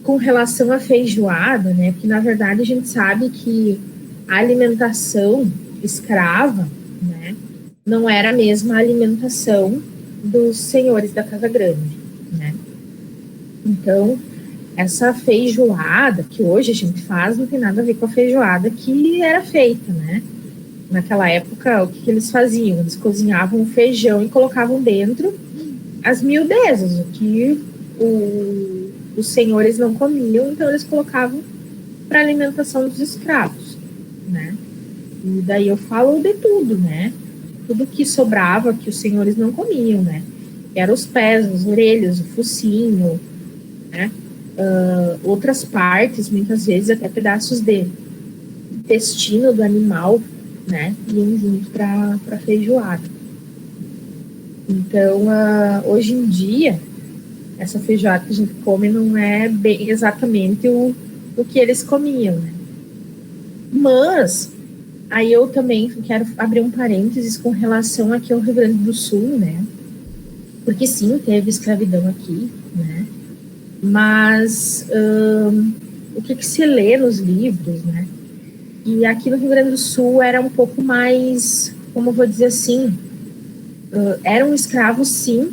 Com relação à feijoada, né, porque na verdade a gente sabe que a alimentação escrava, né, não era a mesma alimentação dos senhores da Casa Grande, né? Então, essa feijoada que hoje a gente faz não tem nada a ver com a feijoada que era feita, né? Naquela época, o que eles faziam? Eles cozinhavam o feijão e colocavam dentro as miudezas, o que os senhores não comiam, então eles colocavam para alimentação dos escravos, né? E daí eu falo de tudo, né? Tudo que sobrava que os senhores não comiam, né? Eram os pés, as orelhas, o focinho, né? Outras partes, muitas vezes até pedaços de intestino do animal, né? Iam junto para feijoada. Então, hoje em dia, essa feijoada que a gente come não é bem exatamente o que eles comiam, né? Mas aí eu também quero abrir um parênteses com relação aqui ao Rio Grande do Sul, né? Porque sim, teve escravidão aqui, né? Mas o que se lê nos livros, né? E aqui no Rio Grande do Sul era um pouco mais, como eu vou dizer assim, eram escravos sim,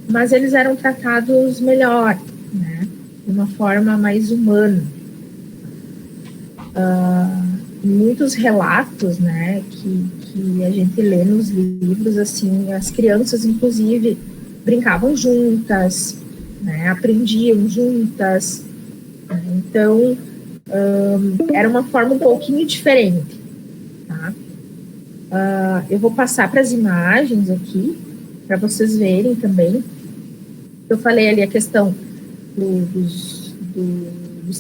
mas eles eram tratados melhor, né? De uma forma mais humana. Muitos relatos, né, que a gente lê nos livros, assim, as crianças, inclusive, brincavam juntas, né, aprendiam juntas, né, então, era uma forma um pouquinho diferente, tá? Eu vou passar para as imagens aqui, para vocês verem também. Eu falei ali a questão dos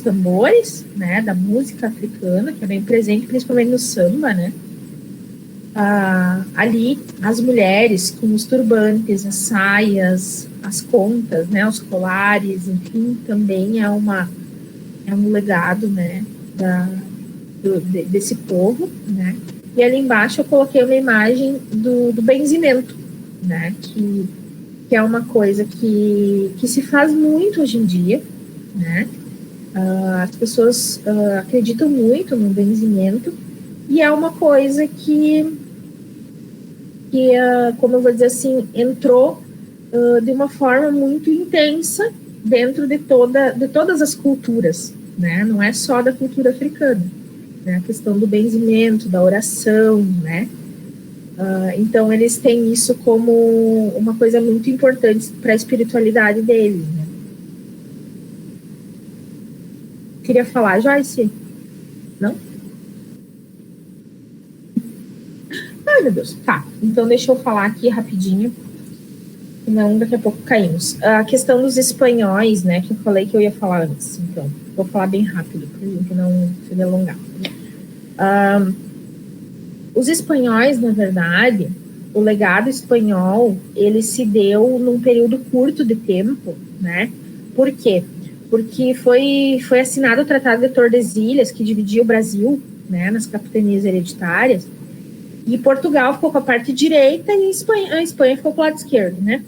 tambores, né, da música africana, que é bem presente, principalmente no samba, né? Ali, as mulheres com os turbantes, as saias, as contas, né, os colares, enfim, também é um legado, né, desse povo, né? E ali embaixo eu coloquei uma imagem do benzimento, né, que é uma coisa que se faz muito hoje em dia, né? As pessoas acreditam muito no benzimento e é uma coisa que como eu vou dizer assim, entrou de uma forma muito intensa dentro de todas as culturas, né? Não é só da cultura africana, né? A questão do benzimento, da oração, né? Então eles têm isso como uma coisa muito importante para a espiritualidade deles, né? Queria falar, Joyce? Não? Ai, meu Deus. Tá, então deixa eu falar aqui rapidinho, senão daqui a pouco caímos. A questão dos espanhóis, né, que eu falei que eu ia falar antes. Então, vou falar bem rápido, para a gente não se delongar. Os espanhóis, na verdade, o legado espanhol, ele se deu num período curto de tempo, né? Por quê? Porque foi assinado o Tratado de Tordesilhas, que dividia o Brasil, né, nas capitanias hereditárias, e Portugal ficou com a parte direita e a Espanha ficou com o lado esquerdo, né?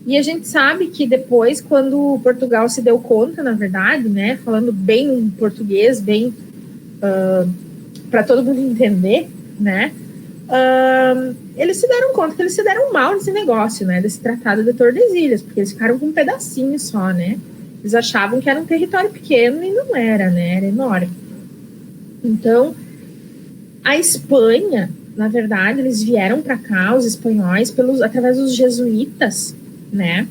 E a gente sabe que depois, quando Portugal se deu conta, na verdade, né, falando bem português, bem para todo mundo entender, né, eles se deram conta que eles se deram mal nesse negócio, né, desse Tratado de Tordesilhas, porque eles ficaram com um pedacinho só, né? Eles achavam que era um território pequeno e não era, né? Era enorme. Então, a Espanha, na verdade, eles vieram para cá, os espanhóis, através dos jesuítas, né?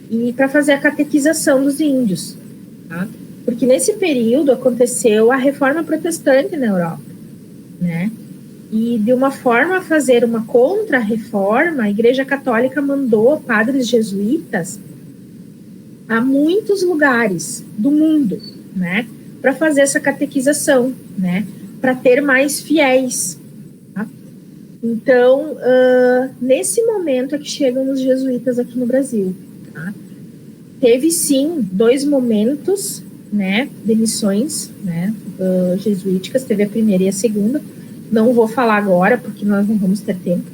E para fazer a catequização dos índios, tá? Porque nesse período aconteceu a reforma protestante na Europa, né? E de uma forma a fazer uma contra-reforma, a Igreja Católica mandou padres jesuítas a muitos lugares do mundo, né, para fazer essa catequização, né, para ter mais fiéis. Tá? Então, nesse momento é que chegam os jesuítas aqui no Brasil. Tá? Teve, sim, 2 momentos, né, de missões, né, jesuíticas, teve a primeira e a segunda. Não vou falar agora, porque nós não vamos ter tempo.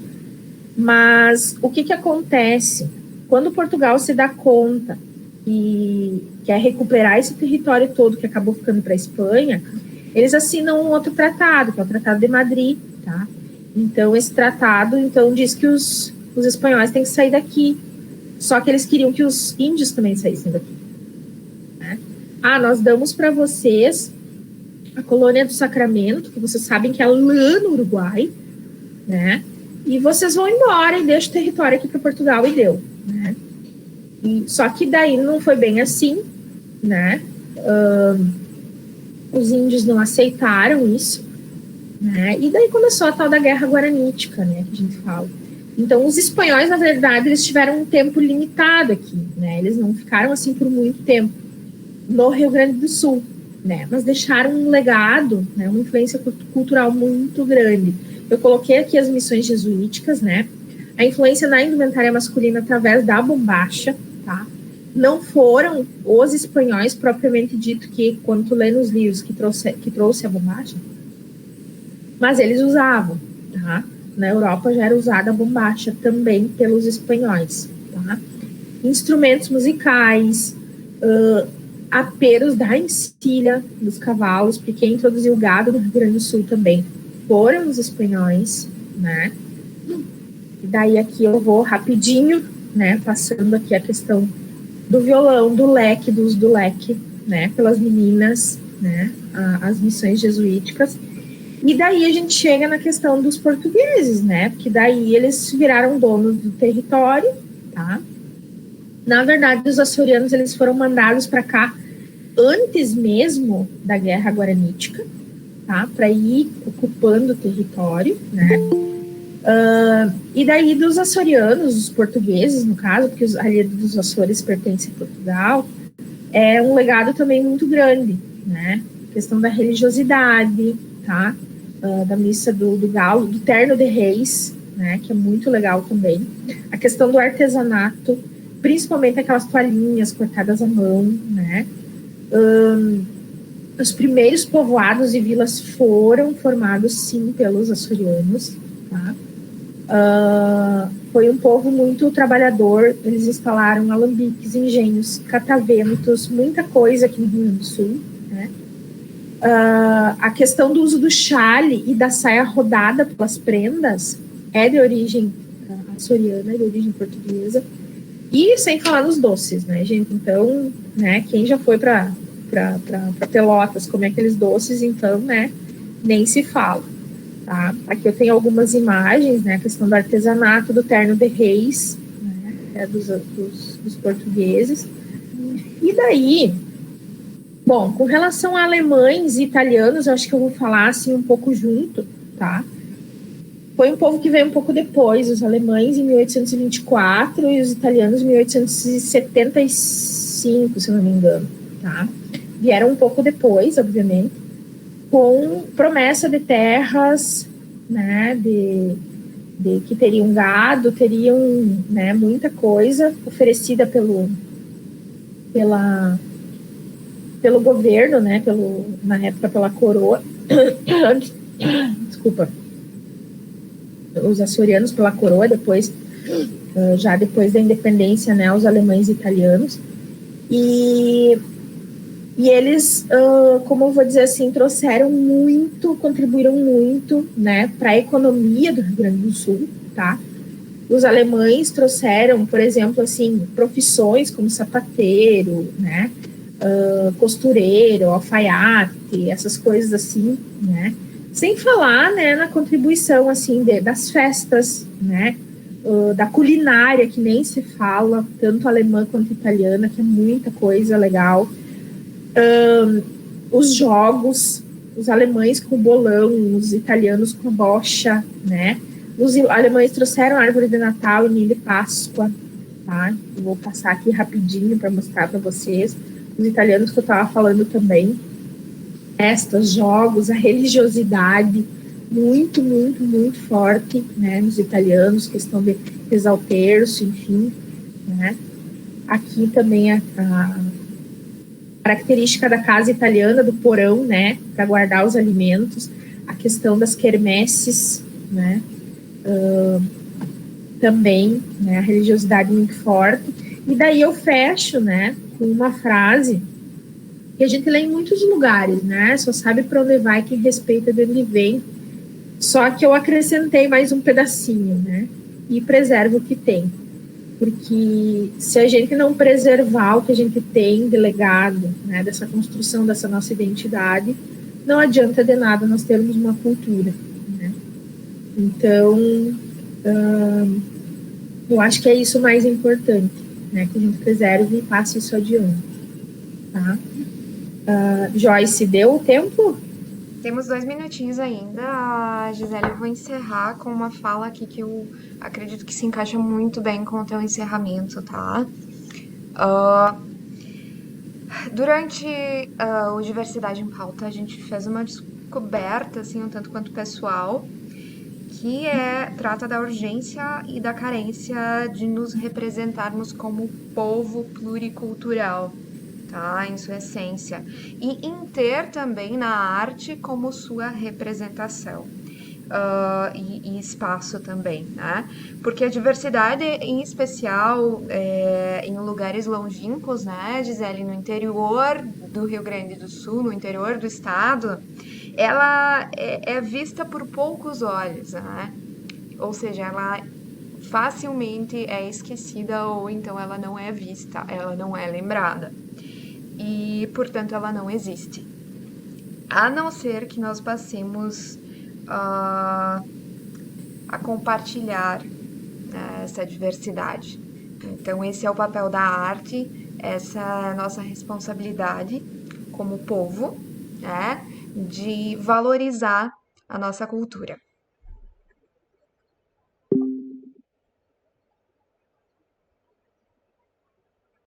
Mas o que acontece? Quando Portugal se dá conta e quer recuperar esse território todo que acabou ficando para a Espanha, eles assinam um outro tratado, que é o Tratado de Madrid, tá? Então, esse tratado, então, diz que os espanhóis têm que sair daqui. Só que eles queriam que os índios também saíssem daqui. Né? Nós damos para vocês a colônia do Sacramento, que vocês sabem que é lá no Uruguai, né? E vocês vão embora e deixam o território aqui para Portugal e deu, né? Só que daí não foi bem assim, né? Os índios não aceitaram isso, né? E daí começou a tal da Guerra Guaranítica, né? Que a gente fala. Então, os espanhóis, na verdade, eles tiveram um tempo limitado aqui, né? Eles não ficaram assim por muito tempo no Rio Grande do Sul, né? Mas deixaram um legado, né? Uma influência cultural muito grande. Eu coloquei aqui as missões jesuíticas, né? A influência na indumentária masculina através da bombacha, tá? Não foram os espanhóis propriamente dito que, quando tu lê nos livros, que trouxe a bombacha, mas eles usavam, tá? Na Europa já era usada a bombacha também pelos espanhóis, tá? Instrumentos musicais, aperos da encilha dos cavalos, porque quem introduziu o gado no Rio Grande do Sul também foram os espanhóis, né? E daí aqui eu vou rapidinho, né, passando aqui a questão do violão, do leque, do uso do leque, né, pelas meninas, né, as missões jesuíticas. E daí a gente chega na questão dos portugueses, né, porque daí eles viraram donos do território, tá? Na verdade, os açorianos, eles foram mandados para cá antes mesmo da Guerra Guaranítica, tá? Para ir ocupando o território, né? E daí dos açorianos, os portugueses, no caso, porque a Ilha dos Açores pertence a Portugal, é um legado também muito grande, né? A questão da religiosidade, tá? Da missa do galo, do terno de reis, né? Que é muito legal também. A questão do artesanato, principalmente aquelas toalhinhas cortadas à mão, né? Os primeiros povoados e vilas foram formados, sim, pelos açorianos, tá? Foi um povo muito trabalhador, eles instalaram alambiques, engenhos, cataventos, muita coisa aqui no Rio Grande do Sul, né? A questão do uso do chale e da saia rodada pelas prendas é de origem açoriana, é de origem portuguesa, e sem falar nos doces, né, gente? Então, né, quem já foi para Pelotas comer aqueles doces, então, né, nem se fala. Tá? Aqui eu tenho algumas imagens, né, a questão do artesanato, do terno de reis, né, dos portugueses. E daí, bom, com relação a alemães e italianos, eu acho que eu vou falar assim um pouco junto, tá? Foi um povo que veio um pouco depois, os alemães em 1824 e os italianos em 1875, se eu não me engano, tá? Vieram um pouco depois, obviamente, com promessa de terras, né, de que teriam gado, teriam, né, muita coisa oferecida pelo governo, né, na época pela coroa, desculpa, os açorianos pela coroa, depois, já depois da independência, né, os alemães e italianos, e eles, como eu vou dizer assim, trouxeram muito, contribuíram muito, né, para a economia do Rio Grande do Sul, tá? Os alemães trouxeram, por exemplo, assim, profissões como sapateiro, né, costureiro, alfaiate, essas coisas assim, né? Sem falar, né, na contribuição, assim, das festas, né, da culinária, que nem se fala, tanto alemã quanto italiana, que é muita coisa legal. Os jogos, os alemães com bolão, os italianos com bocha, né? Os alemães trouxeram árvore de Natal e milho e Páscoa, tá? Eu vou passar aqui rapidinho para mostrar para vocês. Os italianos que eu estava falando também. Festas, jogos, a religiosidade muito, muito, muito forte, né? Nos italianos, questão de rezar o terço, enfim, né? Aqui também a característica da casa italiana, do porão, né, para guardar os alimentos, a questão das quermesses, né, também, né, a religiosidade muito forte. E daí eu fecho, né, com uma frase que a gente lê em muitos lugares, né, só sabe para onde vai quem respeita de onde vem, Só que eu acrescentei mais um pedacinho, né? E preservo o que tem. Porque se a gente não preservar o que a gente tem de legado, né, dessa construção dessa nossa identidade, não adianta de nada nós termos uma cultura, né? Então, eu acho que é isso mais importante, né? Que a gente preserve e passe isso adiante, tá? Joyce, deu o tempo? Temos 2 minutinhos ainda, Gisele. Eu vou encerrar com uma fala aqui que eu acredito que se encaixa muito bem com o teu encerramento, tá? Durante o Diversidade em Pauta, a gente fez uma descoberta, assim, um tanto quanto pessoal, que trata da urgência e da carência de nos representarmos como povo pluricultural, tá? Em sua essência. E em ter também na arte como sua representação. E espaço também, né? Porque a diversidade, em especial em lugares longínquos, né, Gisele, no interior do Rio Grande do Sul, no interior do estado, ela é vista por poucos olhos, né? Ou seja, ela facilmente é esquecida ou então ela não é vista, ela não é lembrada. E, portanto, ela não existe. A não ser que nós passemos a compartilhar, né, essa diversidade. Então, esse é o papel da arte, essa é a nossa responsabilidade como povo, né, de valorizar a nossa cultura.